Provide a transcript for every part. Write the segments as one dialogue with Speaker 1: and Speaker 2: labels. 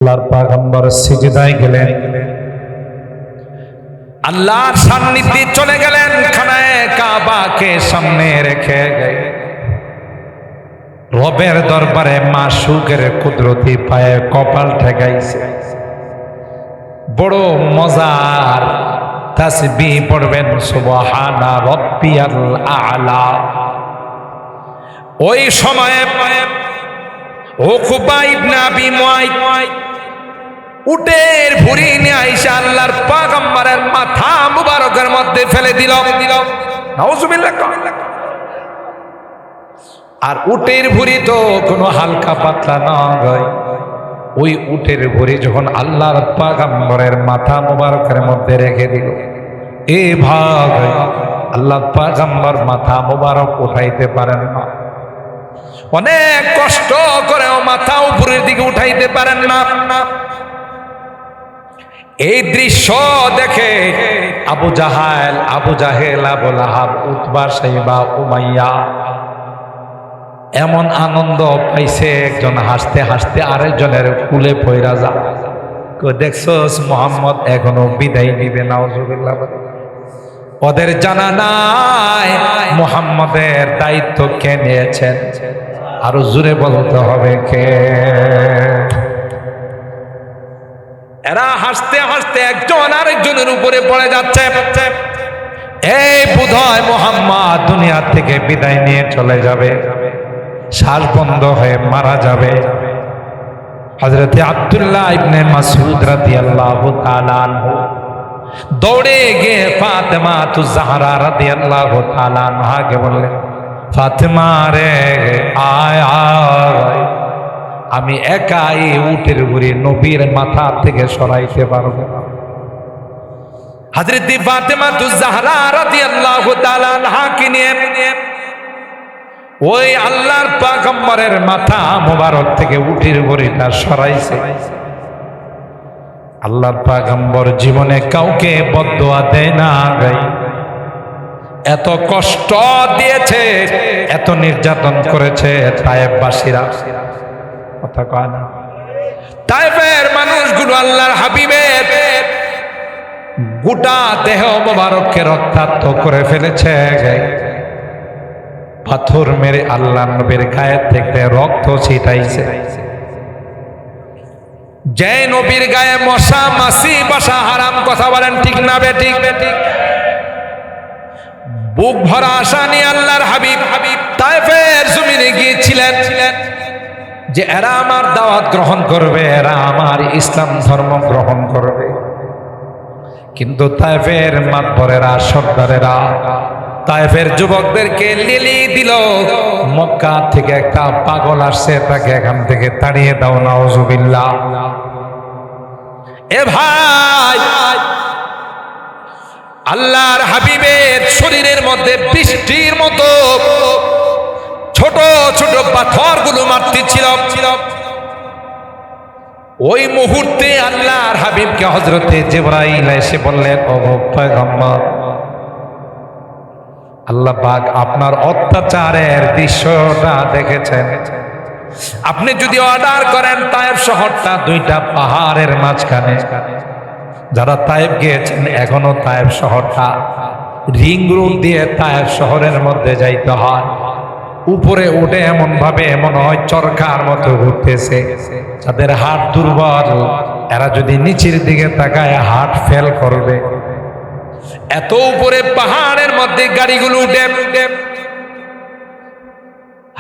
Speaker 1: আল্লাহর পয়গম্বর সিজদায় গেলেন, আল্লাহর সান্নিধ্যে চলে গেলেন, খানায়ে কাবাকে সামনে রেখে রবের দরবারে মাশুকের কুদরতি পায়ে কপাল ঠেকাইছে। বড় মজার তাসবিহ পড়বেন সুবহানা রাব্বিয়াল আ'লা। ওই সময়ে উকবা ইবনে আবি মুআইত উটের ভুঁড়ি নিয়ে আইসা আল্লাহর পয়গম্বরের মাথা মুবারকের মধ্যে ফেলে দিল। নাউজুবিল্লাহ। আর উটের ভুঁড়ি তো কোনো হালকা পাতলা নয়। ওই উটের ভুঁড়ি যখন আল্লাহর পয়গম্বরের মাথা মুবারকের মধ্যে রেখে দিল, এ ভাগ আল্লাহর পয়গম্বর মাথা মুবারক উঠাইতে পারেন না, অনেক কষ্ট করেও মাথা উপরের দিকে উঠাইতে পারেন না। এই দৃশ্য দেখে আবু জাহেল, আবু লাহাব, উতবা, শাইবা, উমাইয়া এমন আনন্দ পাইছে, একজন হাসতে হাসতে আরেকজনের কুলে পয়রা যা। দেখছস মুহাম্মদ এখনো বিদায় নিবে। নাউজুবিল্লাহ। ওদের জানা নাই মুহাম্মদের দায়িত্ব কে নিয়েছেন। আরো জোরে বলতে হবে কে। এরা হাসতে হাসতে একজন আরেকজনের উপরে পড়ে যাচ্ছে। এই বোধহয় মুহাম্মদ দুনিয়া থেকে বিদায় নিয়ে চলে যাবে, শ্বাস বন্ধ হয়ে মারা যাবে। হযরত আব্দুল্লাহ ইবনে মাসউদ রাদিয়াল্লাহু তাআলা আনহু দৌড়ে গিয়ে ফাতেমা তুজ-জাহরা রাদিয়াল্লাহু তাআলা আনহাকে বললেন, ফাতেমা রে আয় আয়, আমি একাই উটের ভুঁড়ি নবীর মাথা থেকে সরাইতে পারবো না। হযরত ফাতেমা তুজ-জাহরা রাদিয়াল্লাহু তাআলা আনহাকে নিয়ে ওই আল্লাহর পয়গম্বরের মাথা মোবারক থেকে উটের ভুঁড়িটা সরাইছে। আল্লাহর পয়গম্বর জীবনে কাউকে বদদুয়া দেয় না। এত কষ্ট দিয়েছে, এত নির্যাতন করেছে তায়েফবাসীরা। কথা কয় না? তায়েফের মানুষগুলো আল্লাহর হাবিবের গোটা দেহ মোবারককে রক্তাক্ত করে ফেলেছে। পাথর মেরে আল্লাহ নবীর গায়ে থেকে রক্ত ছিটাইছে। যে নবীর গায়ে মশা মাছি বাসা হারাম, কথা বলেন ঠিক না বেঠিক? বুক ভরা আশা নিয়ে আল্লাহর হাবিব তায়েফের জমিনে গিয়েছিলেন যে এরা আমার দাওয়াত গ্রহণ করবে, এরা আমার ইসলাম ধর্ম গ্রহণ করবে। কিন্তু তায়েফের মাতবরেরা, সর্দারেরা তায়েফের যুবকদেরকে লিলি দিল, মক্কা থেকে একটা পাগল আসছে, তাকে এখান থেকে তাড়িয়ে দাও। নাউজুবিল্লাহ। এ ভাই, আল্লাহর হাবিবের শরীরের মধ্যে বৃষ্টির মতো ছোট ছোট পাথরগুলো মারতেছিল। ওই মুহূর্তে আল্লাহর হাবিবকে হযরতে জিবরাইল এসে বললেন, ও পয়গম্বর, আল্লাহ পাক আপনার অত্যাচারের দৃশ্যটা দেখেছেন। আপনি যদি অর্ডার করেন তায়েফ শহরটা দুইটা পাহাড়ের মাঝখানে, যারা তায়েফ গিয়েছেন এখনো তায়েফ শহরটা রিং রোড দিয়ে তায়েফ শহরের মধ্যে যাইতে হয়। উপরে উঠে এমন ভাবে মনে হয় চরকার মতো ঘুরতেছে। যাদের হাত দুর্বল এরা যদি নিচের দিকে তাকায় হাত ফেল করবে। এত উপরে পাহাড়ের মধ্যে গাড়িগুলো উঠে।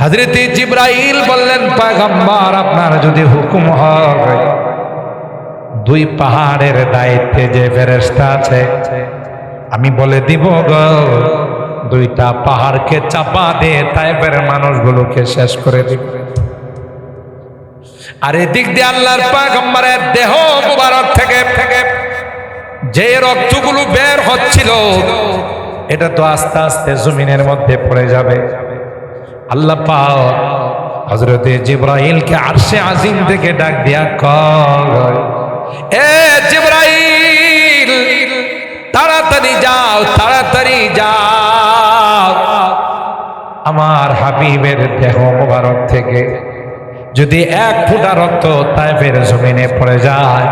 Speaker 1: হযরত জিবরাইল বললেন, পয়গম্বর আপনার যদি হুকুম হয়, দুই পাহাড়ের দায়িত্বে যে ফেরেশতা আছে আমি বলে দিব গো, দুইটা পাহাড়কে চাপা দিয়ে তায়েফের মানুষগুলোকে শেষ করে দিব। আর এদিক দিয়ে আল্লাহর পয়গম্বরের দেহ মুবারক থেকে যে রক্তগুলো বের হচ্ছিল এটা তো আস্তে আস্তে জমিনের মধ্যে পড়ে যাবে। আল্লাহ পাক হযরত জিবরাইলকে আরশে আজিম থেকে ডাক দিয়া কয়, এ জিবরাইল, তাড়াতাড়ি যাও, তাড়াতাড়ি যাও, আমার হাবিবের দেহ মোবারক থেকে যদি এক ফোঁটা রক্ত তায়েফের জমিনে পড়ে যায়,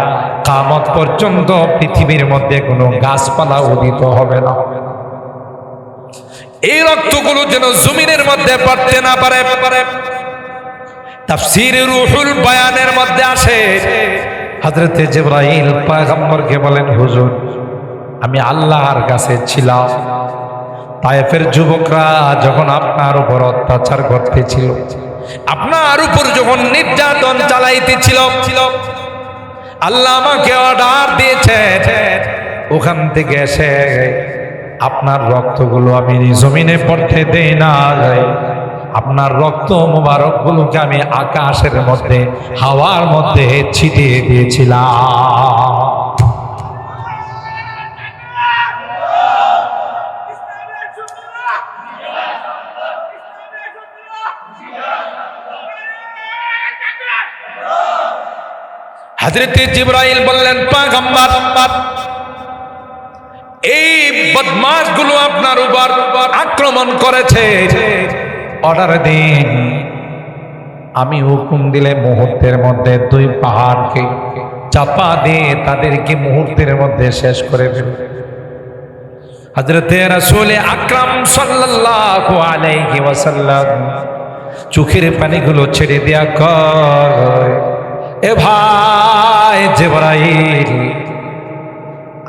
Speaker 1: কিয়ামত পর্যন্ত পৃথিবীর মধ্যে কোনো গাছপালা উদিত হবে না। এই রক্তগুলো যেন জমিনের মধ্যে পড়তে না পারে। তাফসীর রুহুল বায়ানের মধ্যে আসে, হযরতে জিবরাইল পয়গম্বরকে বলেন, হুজুর আমি আল্লাহর কাছে ছিলাম, তায়েফের যুবকরা যখন আপনার উপর অত্যাচার করতেছিল, আপনার উপর যখন নির্যাতন চালাইতেছিল, আল্লাহ আমাকে অর্ডার দিয়েছে ওখান থেকে এসে আপনার রক্তগুলো আমি জমিনে পড়তে দেই না, আপনার রক্ত মোবারক গুলোকে আমি আকাশের মধ্যে হাওয়ার মধ্যে ছিটিয়ে দিয়েছিলাম। হযরত জিবরাইল বললেন, পয়গম্বর এই বদমাশগুলো আপনার উপর আক্রমণ করেছে, অর্ডার দিন, আমি হুকুম দিলে মুহূর্তের মধ্যে দুই পাহাড়কে চাপা দিয়ে তাদেরকে মুহূর্তের মধ্যে শেষ করে দেব। হযরতে রাসূল আকরাম সাল্লাল্লাহু আলাইহি ওয়াসাল্লাম চোখের পানিগুলো ছেড়ে দেয়া কয়, এ ভাই জিবরাইল,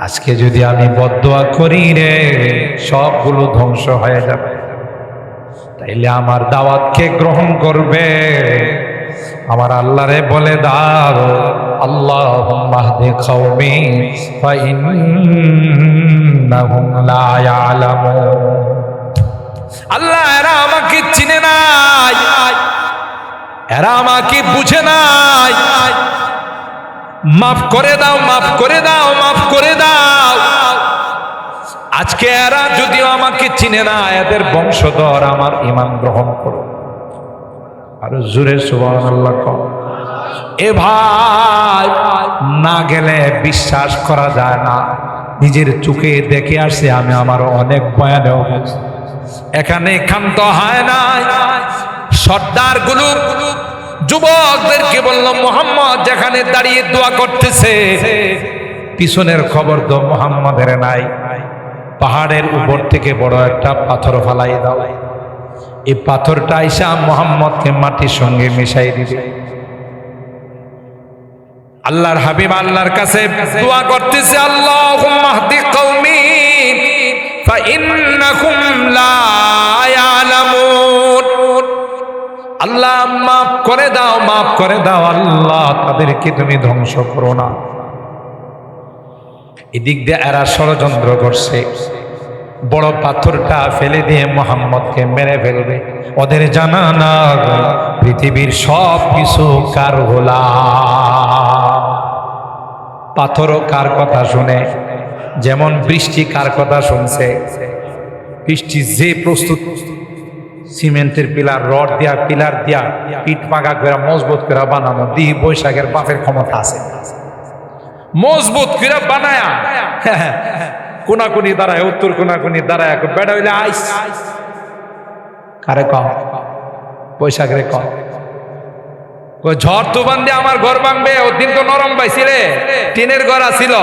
Speaker 1: আজকে যদি আমি বদদোয়া করি রে সবগুলো ধ্বংস হয়ে যাবে, তাইলে আমার দাওয়াতকে গ্রহণ করবে? আমার আল্লাহরে বলে দাও, আল্লাহুম্মা হদি কওমি ফা ইন্নাহুম লা ইয়ালামুন। আল্লাহ এরা আমাকে চিনে নাই, এরা আমাকে বুঝে নাই, মাফ করে দাও, মাফ করে দাও, মাফ করে দাও। আজকে এরা যদিও আমাকে চিনে না, এদের বংশধর আমার ঈমান গ্রহণ করো। আর জোরে সুবহানাল্লাহ কও। এ ভাই, না গেলে বিশ্বাস করা যায় না, নিজের চোখে দেখে আসছে আমি, আমার অনেক বয়ানেও গেছে, এখানে ক্ষান্ত হয় না। সর্দার গুলো যুবকদেরকে বলল, মুহাম্মদ যেখানে দাঁড়িয়ে দোয়া করতেছে পিছনের খবর তো মুহাম্মদের নাই, পাহাড়ের উপর থেকে বড় একটা পাথর ফালাই দাও, এই পাথরটা আইসা মুহাম্মদকে মাটির সঙ্গে মিশাই দিবে। আল্লাহর হাবিব আল্লাহর কাছে দোয়া করতেছে, আল্লাহুম্মা হদি কওমি ফা ইন্নাকুম লা ইয়ালামুন। আল্লাহ মাফ করে দাও, মাফ করে দাও আল্লাহ, তাদেরকে তুমি ধ্বংস করো না। এদিক দিয়ে এরা ষড়যন্ত্র করছে, বড় পাথরটা ফেলে দিয়ে মুহাম্মদকে মেরে ফেলবে। ওদের জানা না পৃথিবীর সব কিছু কার গোলাম। পাথরও কার কথা শুনে, যেমন বৃষ্টি কার কথা শুনছে। বৃষ্টি যে প্রস্তুত সিমেন্টের পিলার, রড দিয়া, পিলার দিয়া ইট পাকা করে মজবুত করে বানানো, দিহি বৈশাখের বাপের ক্ষমতা আছে, মজবুত করে বানায়া কোনাকুনি দাঁড়ায়, উত্তর কোনাকুনি দাঁড়ায়, বেড়া হইলে আইস কারে কম, বৈশাখরে কম। ঝড় তুফান দিয়ে আমার ঘর ভাঙবে, ওর দিন তো নরম পাইছিলে, টিনের ঘর ছিল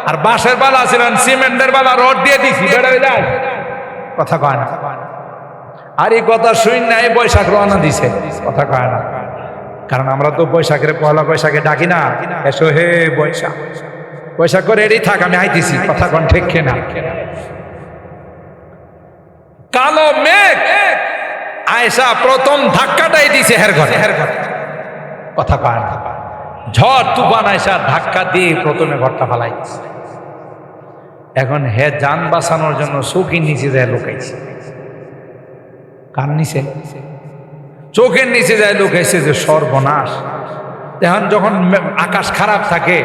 Speaker 1: আর বাঁশের বালা ছিল, সিমেন্টের বালা রড দিয়ে দিছি, বেড়া হইলে আইস, কথা কয় না। আর এই কথা শুন না, এই বৈশাখ রওনা দিছে, কথা কয় না। কারণ আমরা তো বৈশাখের পয়লা বৈশাখে ডাকি না, এসো হে বৈশাখ, বৈশাখ করে এরই থাক, আমি আইতেছি, কথা কন ঠিক না। কালো মেঘ আয়সা প্রথম ধাক্কাটাই দিছে হের ঘরে, কথা কয় না। ঝড় তুফান আয়সা ধাক্কা দিয়ে প্রথমে ঘরটা ফালাই দিছে। এখন হে যান বাঁচানোর জন্য চৌকির নিচে যায় লুকাইছে, কার নিচে? চোখের নিচে যায় লুকাইছে, যে সর্বনাশ। এখন যখন আকাশ খারাপ থাকে,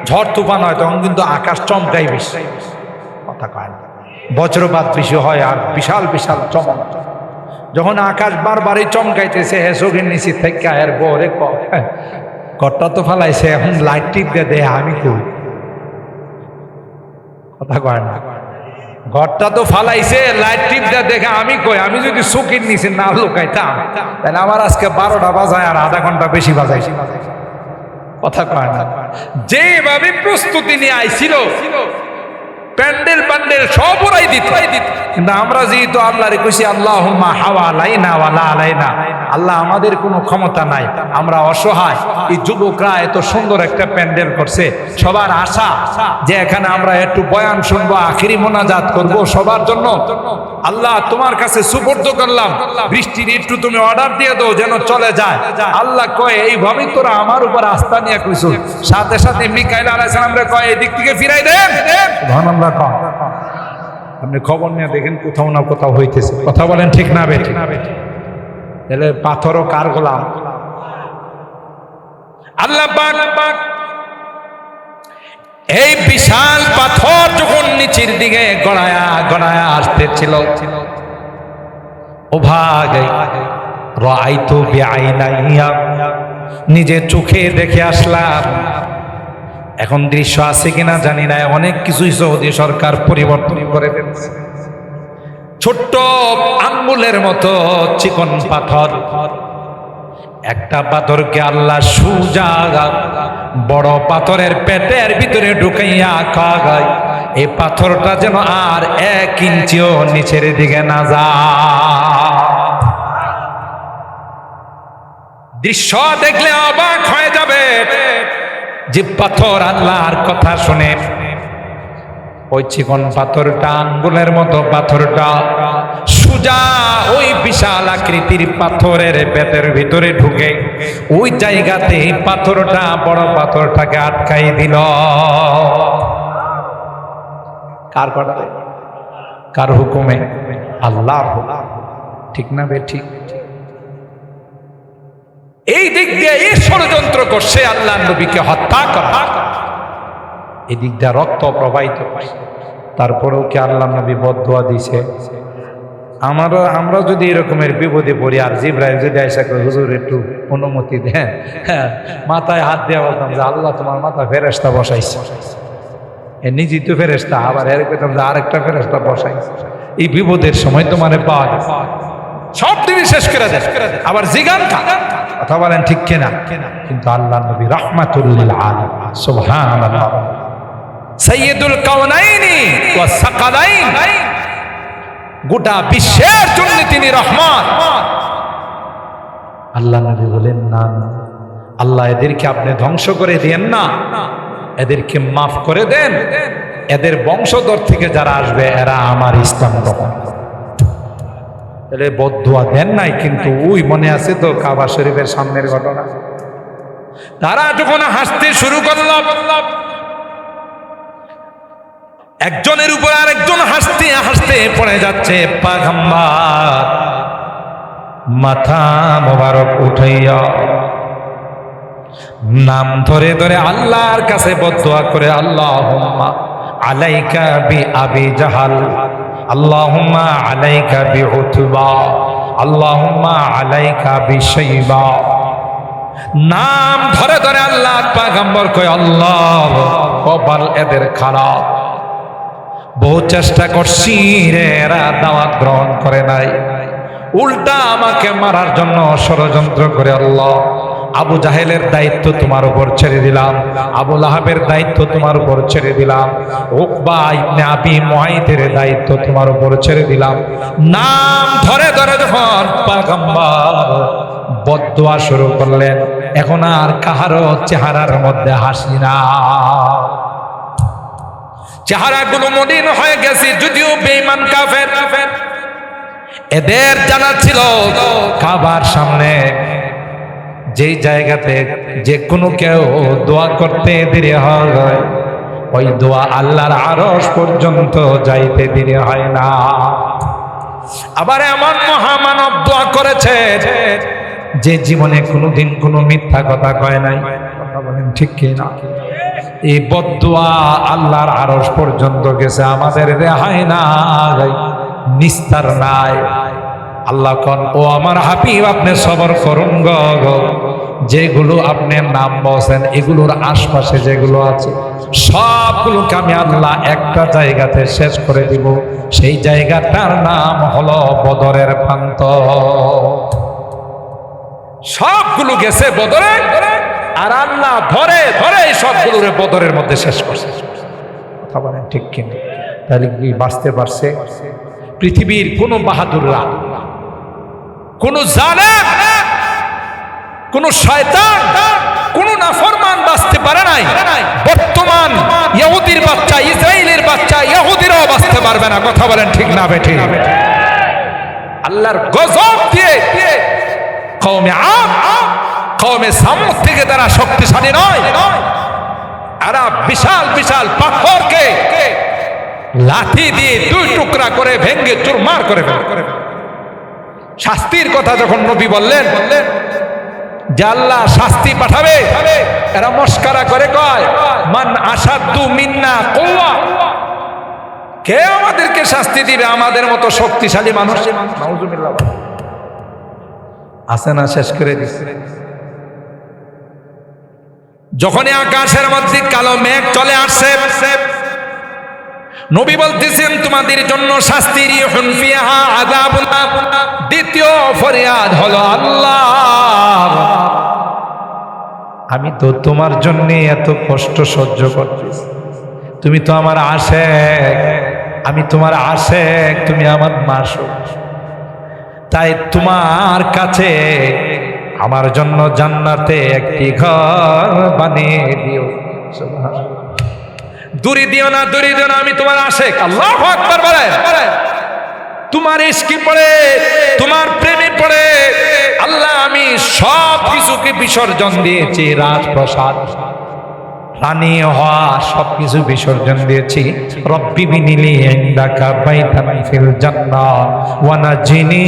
Speaker 1: ঝড় তুফান হয়, তখন কিন্তু আকাশ চমকাই বেশি, কথা কয় না। বজ্রপাত বেশি হয় আর বিশাল বিশাল চমক। যখন আকাশ বারবারই চমকাইতেছে, হে চোখের নিচে থেকে এর বরে ঘরটা তো ফালাইছে, এখন লাইট টিপ দিয়ে দেয়, আমি কই, কথা কয় না। ঘরটা তো ফালাইছে, লাইট টিপটা দেখে আমি কই, আমি যদি চোখের নিচে না লুকাইতাম তাহলে আমার আজকে 12টা বাজায় আর আধা ঘন্টা বেশি বাজাইছে। কথা কয় না? যেভাবে প্রস্তুতি নিয়ে আইছিল, প্যান্ডেল প্যান্ডেল সব ওরাই দিত, কিন্তু আমরা যেহেতু আল্লাহরে কইছি আল্লাহুম্মা হাওয়ালাইনা ওয়ালা আলাইনা, আল্লাহ আমাদের কোনো ক্ষমতা নাই, আমরা অসহায়। এই যুবকরা এত সুন্দর একটা প্যান্ডেল করছে, সবার আশা যে এখানে আমরা একটু বয়ান শুনবো, আখিরি মোনাজাত করব সবার জন্য। আল্লাহ তোমার কাছে সুপর্দ করলাম, বৃষ্টির একটু তুমি অর্ডার দিয়ে দাও যেন চলে যায়। আল্লাহ কয় এইভাবেই তোরা আমার উপর আস্থা নিয়ে কইছো। সাথে সাথে মিকাইল আলাইহিস সালাম রে কয় এদিক থেকে ফিরাই দেন। সুবহানাল্লাহ। আপনি খবর নিয়ে দেখেন কোথাও না কোথাও হইতেছে। কথা বলেন ঠিক না বেঠিক? তাহলে পাথরও কার গোলাম? আল্লাহ পাক এই বিশাল পাথর যখন নিচের দিকে গড়ায়া গড়ায়া আসতেছিল, ও ভাই রাআইতু বিআইনাইয়া, নিজে চোখে দেখে আসলাম। এখন দৃশ্য আছে কিনা জানি না, অনেক কিছুই সৌদি সরকার পরিবর্তন করে ফেলছে। ছোট্ট আঙ্গুলের মতো চিকন পাথর, একটা পাথরকে আল্লাহ সুজা বড় পাথরের পেটের ভিতরে ঢুকাইয়া খায়। এই পাথরটা যেন আর 1 ইঞ্চিও নিচের দিকে না যায়। দৃশ্য দেখলে অবাক হয়ে যাবে যে পাথর আল্লাহর কথা শুনে। ওই চিকন পাথরটা, আঙ্গুলের মতো পাথরটা সুজা ওই বিশাল আকৃতির পাথরের পেটের ভিতরে ঢুকে ওই জায়গাতে পাথরটা বড় পাথরটাকে আটকাই দিল। কার কথা? কার হুকুমে? আল্লাহর হুকুম। ঠিক না বেঠিক? এই দিক দিয়ে এই ষড়যন্ত্র করছে আল্লাহ নবীকে হত্যা করা, এদিক দিয়ে রক্ত প্রবাহিত। তারপরেও কি আল্লাহ নবী বদদুয়া দিছে? আমরা যদি এরকমের বিপদে পড়ি আর জিবরাইল যদি আইসা করে হুজুর একটু অনুমতি দেন, মাথায় হাত দিয়ে বলতাম যে আল্লাহ তোমার মাথা ফেরেশতা বসাইছে, নিজেই তো ফেরেশতা, আবার এর কইতাম যে আরেকটা ফেরেশতা বসাইছে। এই বিপদের সময় তোমারে পাওয়া গেছে, সব দিনই শেষ করে দেয়, আবার জিগান কথা বলেন ঠিক কিনা? কিন্তু আল্লাহ নবী রাহমাতুল লিল আলামিন, সুবহানাল্লাহ, সাইয়্যিদুল কাওনাইনি ওয়াস সাকালাইন, গোটা বিশ্বের জন্য তিনি রহমত। আল্লাহ নবী বলেন না, আল্লাহ এদেরকে আপনি ধ্বংস করে দেন না, এদেরকে মাফ করে দেন, এদের বংশধর থেকে যারা আসবে এরা আমার ইসলাম গ্রহণ করবে। তাহলে বদদুয়া দেন নাই, কিন্তু ওই মনে আছে তো কাবা শরীফের সামনের ঘটনা, তারা যখন হাসতে শুরু করল, একজনের উপর আরেকজন হাসতে হাসতে পড়ে যাচ্ছে। পয়গম্বর মাথা মোবারক উঠাইয়া নাম ধরে ধরে আল্লাহর কাছে বদদুয়া করে, আল্লাহুম্মা আলাইকা বি আবি জাহাল, আল্লাহুম্মা আলাইকা বি উতবা, আল্লাহুম্মা আলাইকা বি শাইবা। নাম ধরে ধরে আল্লাহ পয়গম্বর কয় আল্লাহ কপাল এদের খারাপ, বহু চেষ্টা করছি রে, এরা দাওয়াত গ্রহণ করে নাই, উল্টা আমাকে মারার জন্য ষড়যন্ত্র করে। আল্লাহ আবু জাহেলের দায়িত্ব তোমার উপর ছেড়ে দিলাম, আবু লাহাবের দায়িত্ব তোমার উপর ছেড়ে দিলাম, উকবা ইবনে আবি মুআইতের দায়িত্ব তোমার উপর ছেড়ে দিলাম। নাম ধরে ধরে যখন পয়গম্বর বদদুয়া শুরু করলেন, এখন আর কাহারো চেহারার মধ্যে হাসি না, চেহারাগুলো মলিন হয়ে গেছে। যদিও বেঈমান কাফের, এদের জানা ছিল কাবার সামনে যেই জায়গাতে যে কোনো কেউ দোয়া করতে দেরি হয়, ওই দোয়া আল্লাহর আরশ পর্যন্ত যাইতে দেরি হয় না। আবার এমন মহামানব দোয়া করেছে যে জীবনে কোনোদিন কোনো মিথ্যা কথা কয় নাই। কথা বলেন ঠিক কি না? এই বদদুয়া আল্লাহর আরশ পর্যন্ত গেছে, আমাদের রেহাই নাই, নিস্তার নাই। আল্লাহ কোন ও আমার হাবিব আপনি সবর করুন গো, যেগুলো আপনি নাম বলছেন এগুলোর আশপাশে যেগুলো আছে সবগুলোকে আমি আল্লাহ একটা জায়গাতে শেষ করে দিব। সেই জায়গাটার নাম হলো বদরের প্রান্ত। সবগুলো গেছে বদরে, আর আল্লাহ ধরে ধরে সবগুলোর বদরের মধ্যে শেষ করছে। কথা বলেন ঠিক কিনা? তাহলে কি বাঁচতে পারছে? পৃথিবীর কোন বাহাদুররা, কোন জালেম, কোন শয়তান, কোন নাফরমান বাঁচতে পারে নাই। বর্তমান ইহুদির বাচ্চা, ইসরায়েলের বাচ্চা, ইহুদিরাও বাঁচতে পারবে না। কথা বলেন ঠিক না বেঠিক? আল্লাহর গজব দিয়ে কওমে আদ, কওমে সামুদ থেকে তারা শক্তিশালী নয়। এরা বিশাল বিশাল পাথরকে লাঠি দিয়ে দুই টুকরা করে ভেঙ্গে চুরমার করে ফেলে। শাস্তির কথা যখন নবী বললেন যে আল্লাহ শাস্তি পাঠাবে, এরা মস্কারা করে কয় মান আসাদু মিন্না কুওয়া, কে আমাদেরকে শাস্তি দিবে? আমাদের মতো শক্তিশালী মানুষ নাউজুবিল্লাহ আছে না? শেষ করে দিচ্ছে। যখনই আকাশের মধ্যে কালো মেঘ চলে আসছে, নবী বলতেছেন তোমাদের জন্য শাস্তির হুনফিহা আযাবুন। দ্বিতীয় ফরিয়াদ হলো আল্লাহ আমি তো তোমার জন্য এত কষ্ট সহ্য করতেছি, তুমি তো আমার আশেক, আমি তোমার আশেক, তুমি আমার মাসুক, তাই তোমার কাছে আমার জন্য জান্নাতে একটি ঘর বানিয়ে দিও। সুবহানাল্লাহ। দূরে দিও না, দূরে দিও না, আমি তোমার আশেক। আল্লাহু আকবার বলেন। তোমার ইশকে পড়ে, তোমার প্রেমে পড়ে আল্লাহ আমি সব কিছুকে বিসর্জন দিয়েছি। রাজপ্রাসাদ, রানী হওয়া সবকিছু বিসর্জন দিয়েছি। রব্বি বিনিলি ইনদাকা বাইতান ফিল জান্নাহ ওয়া নাজিনি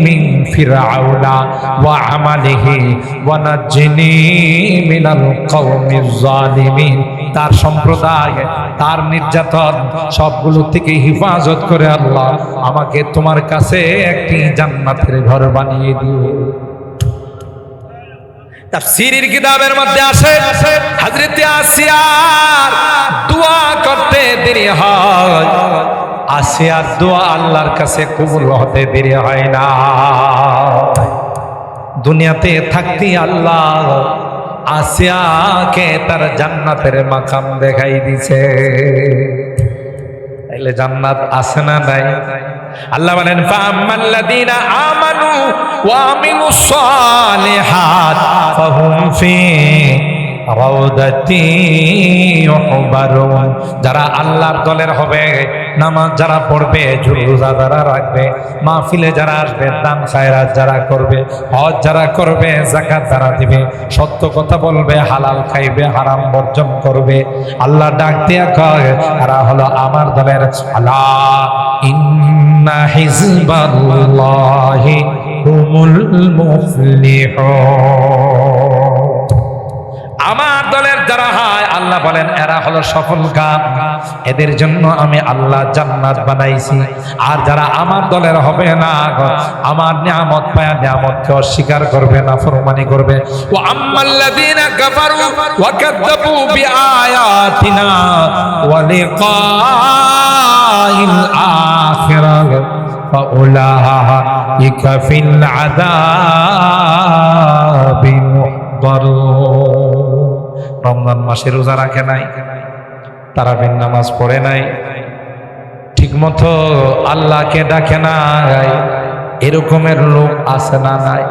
Speaker 1: মিন ফিরআউনা ওয়া আমালিহি ওয়া নাজিনি মিনাল কওমিজ জালিমিন। তার সম্প্রদায়, তার নির্যাতন সবগুলো থেকে হিফাজত করে আল্লাহ আমাকে তোমার কাছে একটি জান্নাতের ঘর বানিয়ে দিও। তাফসীরের কিতাবের মধ্যে আসে হযরত আসিয়ার দোয়া করতে দেরি হয়, আসিয়ার দোয়া আল্লাহর কাছে কবুল হতে দেরি হয় না। দুনিয়াতে থাকতেই আল্লাহ আসিয়াকে তার জান্নাতের মাকাম দেখাই দিছে। তাইলে জান্নাত আছে না নাই? আল্লাহ বলেন ফাআম্মাল্লাযীনা আমানু ওয়া আমিলুস সালিহাত ফাহুম ফি রাউদাতি ইউহবারুন। যারা আল্লাহর দলের হবে, নামাজ যারা পড়বে, রোজা যারা রাখবে, মাহফিলে যারা আসবে, দান খায়রাত যারা করবে, হজ যারা করবে, যাকাত যারা দিবে, সত্য কথা বলবে, হালাল খাইবে, হারাম বর্জন করবে, আল্লাহ ডাক দিয়া কয় এরা হলো আমার দলের। আলা ইন্না হিজবাল্লাহি হুমুল মুফলিহুন। আমার দলের যারা হয় আল্লাহ বলেন এরা হলো সফল কাম, এদের জন্য আমি আল্লাহ জান্নাত বানাইছি। আর যারা আমার দলের হবে না, আমার নিয়ামত পায়া নিয়ামতকে অস্বীকার করবে, নাফরমানি করবে। ওয়া আম্মাল্লাযীনা কাফারু ওয়া কাযযাবু বিআয়াতিনা ওয়া লিকাইল আখিরাহ ফাউলাইকা ফিল আযাবি মুহদারুন। রমজান মাসে রোজা রাখে নাই, তারাবির নামাজ পড়ে নাই, ঠিকমতো আল্লাহকে ডাকে নাই, এরকমের লোক আছে না নাই?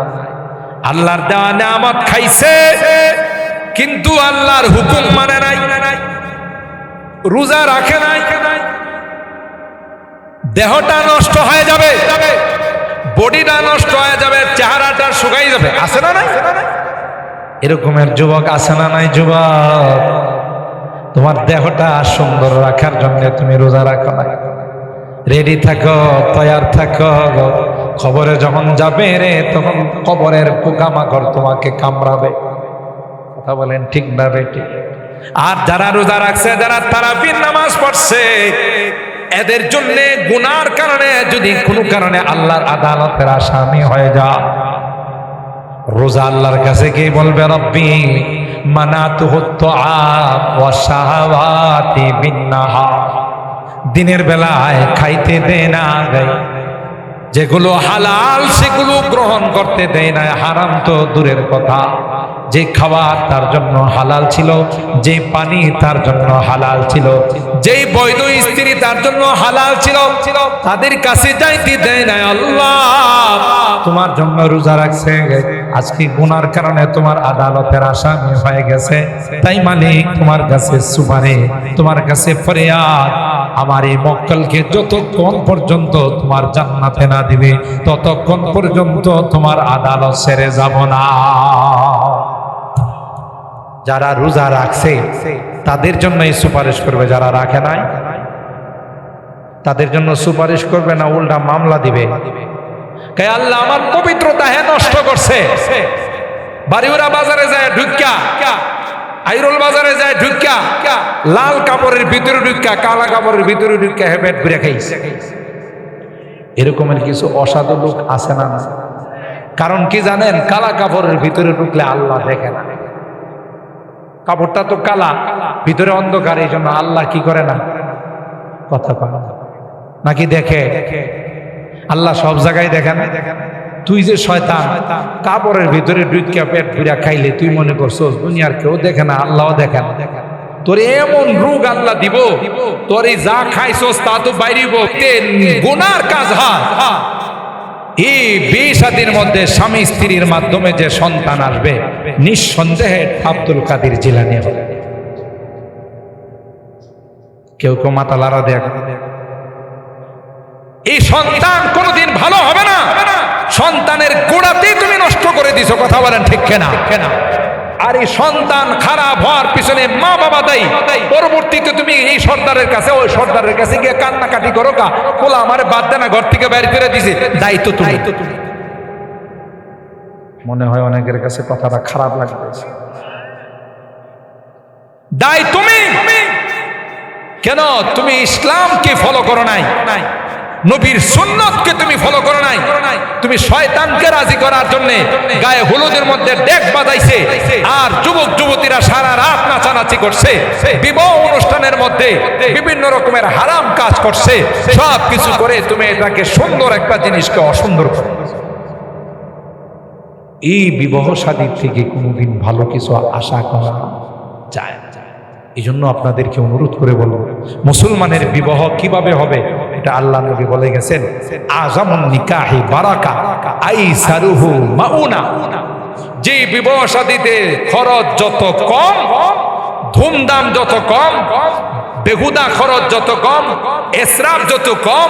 Speaker 1: আল্লাহর দেওয়া নিয়ামত খাইছে কিন্তু আল্লাহর হুকুম মানে নাই, রোজা রাখে নাই, দেহটা নষ্ট হয়ে যাবে, বডিটা নষ্ট হয়ে যাবে, চেহারাটা শুকাই যাবে, আছে না নাই? এরকমের যুবক আছে না নাই? যুবক, তোমার দেহটা সুন্দর রাখার জন্য তুমি রোজা রাখো না, রেডি থাকো, তৈয়ার থাকো, খবরে যখন যাবে রে তখন কবরের পোকামাকড় তোমাকে কামড়াবে। কথা বলেন ঠিক না বেটি? আর যারা রোজা রাখছে, যারা তারাবির নামাজ পড়ছে, এদের জন্য গুনার কারণে যদি কোনো কারণে আল্লাহর আদালতের আসামি হয়ে যায়, রোজা আল্লাহর কাছে গিয়ে বলবে রব্বি মানাতুহু তুআম ওয়া শাহাওয়াতি বিন-নাহার, দিনের বেলায় খাইতে দেয় না, যেগুলো হালাল সেগুলো গ্রহণ করতে দেয় না, হারাম তো দূরের কথা, যে খাবার তার জন্য হালাল ছিল, যে পানি তার জন্য হালাল ছিল, যেই বৈধ স্ত্রী তার জন্য হালাল ছিল, তাদের কাছে যাইতে দেয় না। আল্লাহ তোমার জন্য রোজা রাখছে, আজকে গুনার কারণে তোমার আদালতের আসামি হয়ে গেছে, তাই মালিক তোমার কাছে সুপারিশ, তোমার কাছে ফরিয়াদ, আমার এই মক্কেলকে যতক্ষণ পর্যন্ত তোমার জান্নাতে না দিবে ততক্ষণ পর্যন্ত তোমার আদালত ছেড়ে যাব না। যারা রোজা রাখছে তাদের জন্য এই সুপারিশ করবে, যারা রাখে নাই তাদের জন্য সুপারিশ করবে না, উল্টা মামলা দিবে। কে আল্লাহ আমার পবিত্রতা নষ্ট করছে, বাড়িওয়ালা বাজারে যায় ঢুকা, আইরুল বাজারে যায় ঢুকা, লাল কাপড়ের ভিতরে ঢুকা, কালা কাপড়ের ভিতরে ঢুকা হেবেট ঘুরে খাইছে। এরকমের কিছু অসাধু লোক আছে না? কারণ কি জানেন, কালা কাপড়ের ভিতরে ঢুকলে আল্লাহ দেখে না, কাপড়টা তো কালা, ভিতরে অন্ধকার, এই জন্য আল্লাহ কি করে না, কথা কয় নাকি দেখে? আল্লাহ সব জায়গায় দেখে না। তুই যে শয়তান কাপড়ের ভিতরে ঢুকিয়া পেট পুরা খাইলে তুই মনে করছস দুনিয়ার কেউ দেখে না, আল্লাহও দেখে না। তোর এমন রোগ আল্লাহ দিব, তোর যা খাইছস তা তো বাইরিব, গুনার কাজ হয়। এই বিয়ে শাদীর মধ্যে স্বামী স্ত্রীর মাধ্যমে যে সন্তান আসবে নিঃসন্দেহে আব্দুল কাদের জিলানী হবে। কেউ কেউ মাথা লাড়া দেয়, এই সন্তান কোনোদিন ভালো হবে না, সন্তানের গোড়াতেই তুমি নষ্ট করে দিছো, কথা বলেন ঠিক কিনা? আর এই সন্তান খারাপ হওয়ার পিছনে মা বাবা দায়ী। পরবর্তীতে তুমি এই সর্দারের কাছে ওই সর্দারের কাছে গিয়ে কান্নাকাটি করো, কা বলা আমার বাদ দে না, ঘর থেকে বাইরে করে দিছে, দায়িত্ব তুমি। মনে হয় অনেকের কাছে কথাটা খারাপ লাগতেছে, দায়ী তুমি। কেন তুমি ইসলামকে ফলো করো নাই, নবীর সুন্নতকে তুমি ফলো করো নাই, তুমি শয়তানকে রাজি করার জন্য গায়ে হলুদের মধ্যে ডেক বাজাইছে, আর যুবক যুবতীরা সারা রাত নাচানাচি করছে, বিবাহ অনুষ্ঠানের মধ্যে বিভিন্ন রকমের হারাম কাজ করছে, সব কিছু করে তুমি এটাকে সুন্দর একটা জিনিসকে অসুন্দর করো। এই বিবাহ শাদীর থেকে কোনোদিন ভালো কিছু আশা করা যায় না। এই জন্য আপনাদেরকে অনুরোধ করে বলবো, মুসলমানের বিবাহ কিভাবে হবে এটা আল্লাহ নবী বলে গেছেন, আযামুন নিকাহি বারাকা আইসারুহু মাউনা। যে বিবাহ শাদীতে খরচ যত কম, ধুমধাম যত কম, বেহুদা খরচ যত কম, ইসরাফ যত কম,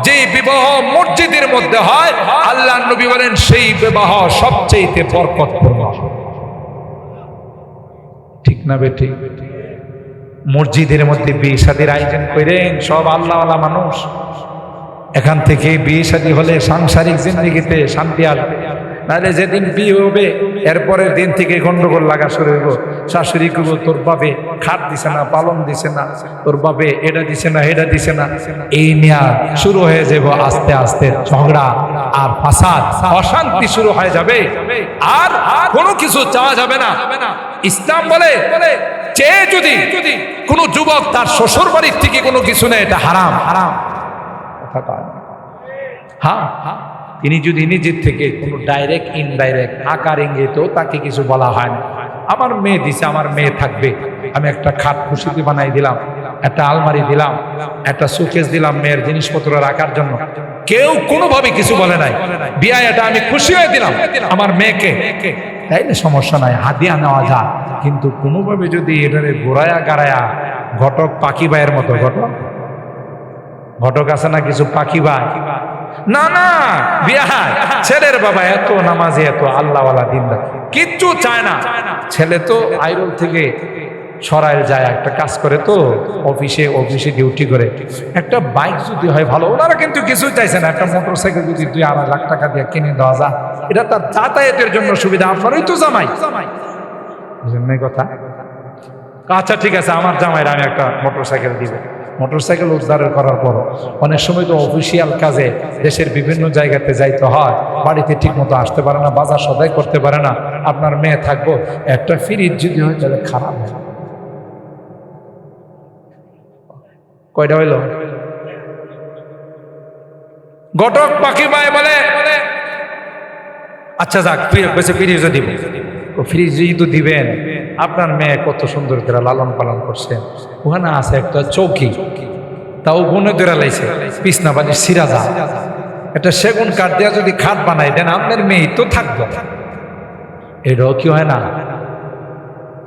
Speaker 1: যে বিবাহ মসজিদের মধ্যে হয় আল্লাহ নবী বলেন সেই বিবাহ সবচেয়ে বরকতপূর্ণ। ঠিক না বেঠিক? মসজিদের মধ্যে বিয়ে শাদীর আয়োজন করেন সব আল্লাহওয়ালা মানুষ, এখান থেকে বিয়ে শাদী হলে সাংসারিক জিন্দগিতে শান্তি আসবে। নাহলে যেদিন বিয়ে হবে এরপরের দিন থেকে গন্ডগোল লাগা শুরু হইব। শাশুড়ি কইব তোর বাপে খাট দিছে না, পালন দিছে না, তোর বাপে এটা দিছে না, এটা দিছে না, এই নিয়ে শুরু হয়ে যাব আস্তে আস্তে ঝগড়া আর ফাসাদ, অশান্তি শুরু হয়ে যাবে, আর কোনো কিছু চাওয়া যাবে না। ইসলাম বলে চেয়ে যদি কোনো যুবক তার শ্বশুর বাড়ির থেকে কোনো কিছু নেই, এটা হারাম। হারাম হ্যাঁ, তিনি যদি নিজের থেকে কোনো ডাইরেক্ট ইনডাইরেক্ট আকার ইঙ্গিতেও তাকে কিছু বলা হয় না, আমার মেয়ে দিছে, আমার মেয়ে থাকবে, আমি একটা খাট খুশিতে বানাই দিলাম, একটা আলমারি দিলাম, একটা শোকেস দিলাম মেয়ের জিনিসপত্র রাখার জন্য, কেউ কোনোভাবে কিছু বলে নাই, বিয়ায় এটা আমি খুশি হয়ে দিলাম আমার মেয়েকে, তাই না? সমস্যা নাই, হাদিয়া নেওয়া যায়। কিন্তু কোনোভাবে যদি এটারে গোড়ায়া গাড়ায়া ঘটক পাখি ভাইয়ের মতো, ঘটক আছে না কিছু পাখি ভাই, না না বিয়া ছেলের বাবা এত নামাজি, এত আল্লাহওয়ালা দিনদার, কিচ্ছু চায় না। ছেলে তো আইরল থেকে সরাইল যায়, একটা কাজ করে তো অফিসে ডিউটি করে, একটা বাইক যদি হয় ভালো, ওনারা কিন্তু কিছু চাইছে না, একটা মোটরসাইকেল যদি 2-2.5 লাখ টাকা দিয়ে কিনে দেওয়া যায়, এটা তার যাতায়াতের জন্য সুবিধা, আপনারই তো জামাই, বুঝলেন না কথা? আচ্ছা ঠিক আছে, আমার জামাইরা আমি একটা মোটরসাইকেল দিব, মোটরসাইকেল উদ্ধার করার পর অনেক সময় তো অফিসিয়াল কাজে দেশের বিভিন্ন জায়গাতে যাইতে হয়, বাড়িতে ঠিক মতো আসতে পারে না, বাজার সদাই করতে পারে না। আপনার মেয়ে থাকবো, একটা ফ্রিজ যদি হয় তাহলে খারাপ হয়। কয়টা হইল? ঘটক পাখি ভাই বলে আচ্ছা যাক, ফ্রিজও দিব। ফ্রিজ তো দিবেন, আপনার মেয়ে কত সুন্দর করে লালন পালন করছেন, ওখানে আছে একটা চৌকি, তাও গুনে ধরে লাইছে, পিছনা বাড়ির সিরাজা, একটা সেগুন কাঠ দেওয়া যদি খাট বানাই দেন, আপনার মেয়ে তো থাকবো। এটাও কি হয় না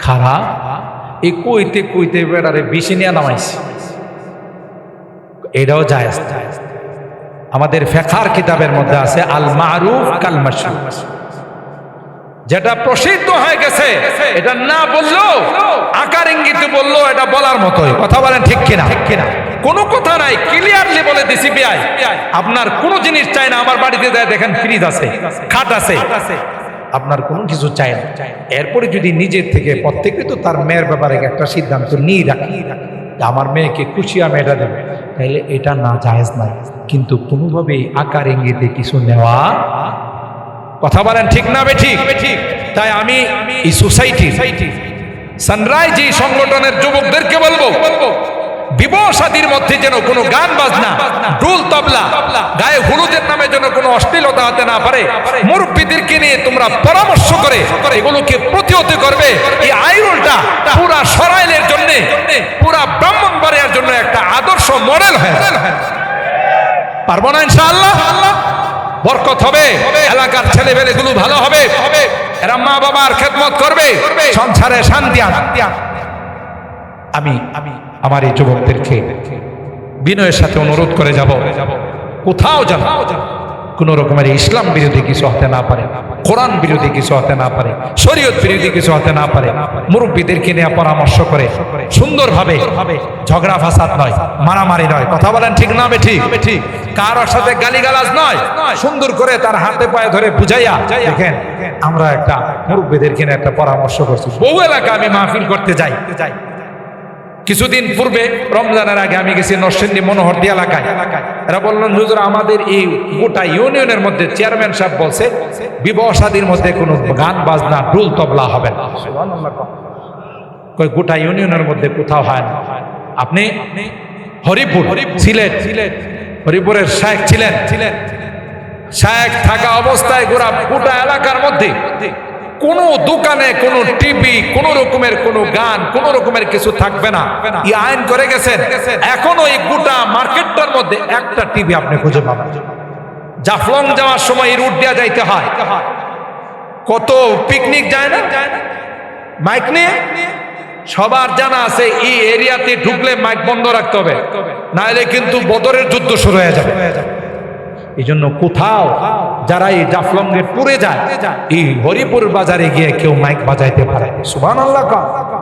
Speaker 1: খারাপ? এই কইতে কইতে বেড়ারে বেশি নিয়ে নামাইছে, এটাও জায়েজ। আমাদের ফিকহের কিতাবের মধ্যে আছে আল মারুফ কাল মাশরুফ, যেটা প্রসিদ্ধ হয়ে গেছে এটা না বললো, আকার ইঙ্গিতে বললো, এটা বলার মতোই। কথা বলেন ঠিক কিনা? কোনো কথা নাই, ক্লিয়ারলি বলে দিছি বিয়াই, আপনার কোনো জিনিস চাই না, আমার বাড়িতে যায় দেখেন ফ্রিজ আছে, খাট আছে, আপনার কোনো কিছু চাই না। এরপরে যদি নিজের থেকে প্রত্যেকে তো তার মেয়ের ব্যাপারে একটা সিদ্ধান্ত নিয়ে রাখি, আমার মেয়েকে খুশি আমি এটা দেবো, তাহলে এটা না জায়েজ নাই। কিন্তু কোনোভাবেই আকার ইঙ্গিতে কিছু নেওয়া, কথা বলেন ঠিক না বেঠিক? তাই আমি এই সোসাইটি সানরাইজ এই সংগঠনের যুবকদেরকে বলবো, বিবাহ শাদীর মধ্যে যেন কোনো গান বাজনা, ঢোল তবলা, গায়ে হলুদের নামে যেন কোনো অশ্লীলতা হতে না পারে। মুরব্বীদেরকে নিয়ে তোমরা পরামর্শ করে এগুলোকে প্রতিহত করবে। এই আইরুলটা পুরা সরাইলের জন্য, পুরা ব্রাহ্মণবাড়িয়ার জন্য একটা আদর্শ মডেল হয়। পারবো না ইনশাআল্লাহ? বরকত হবে, এলাকার ছেলেমেয়েগুলো ভালো হবে, এরা মা বাবার খেদমত করবে, সংসারে শান্তি আনবে। আমি আমার এই যুবকদেরকে বিনয়ের সাথে অনুরোধ করে যাব, কোথাও যেন কোন রকমের ইসলাম বিরোধী কিছু হতে না পারে, কোরআন বিরোধী কিছু হতে না পারে, শরীয়ত বিরোধী কিছু হতে না পারে। মুরব্বীদেরকে নিয়ে পরামর্শ করে সুন্দরভাবে, ঝগড়া ফাসাদ নয়, মারামারি নয়, কথা বলেন ঠিক না বেঠিক? কারোর সাথে গালিগালাজ নয়, সুন্দর করে তার হাতে পায়ে ধরে বুঝাইয়া। দেখেন আমরা একটা মুরব্বীদেরকে নিয়ে একটা পরামর্শ করছি, বহু এলাকা আমি মাহফিল করতে যাই। কিছুদিন পূর্বে রমজানের আগে আমি গেছি নরসিংদী মনোহরদী এলাকায়। এরা বললেন হুজুর আমাদের এই গোটা ইউনিয়নের মধ্যে চেয়ারম্যান সাহেব বলছে বিবাহ শাদীর মধ্যে কোনো গান বাজনা ঢোল তবলা হবে না। গোটা ইউনিয়নের মধ্যে কোথাও হয় না। আপনি হরিপুর সিলেট, হরিপুরের শায়েখ ছিলেন, শায়েখ থাকা অবস্থায় গোটা এলাকার মধ্যে কোন দোকানে কোন টিভি, কোন রকমের কোন গান, কোন রকমের কিছু থাকবে না, এই আইন করে গেছেন। এখন ওই গোটা মার্কেটটার মধ্যে একটা টিভি আপনি খুঁজে পাবেন। জাফলং যাওয়ার সময় এই রুট দেওয়া যাইতে হয়, কত পিকনিক যায় না মাইক নিয়ে। সবার জানা আছে এই এরিয়াতে ঢুকলে মাইক বন্ধ রাখতে হবে, নাহলে কিন্তু বদরের যুদ্ধ শুরু হয়ে যাবে। এই জন্য কোথাও যারা এই জাফলংয়ের পুরে যায়, এই হরিপুর বাজারে গিয়ে কেউ মাইক বাজাইতে পারে। সুবহানাল্লাহ।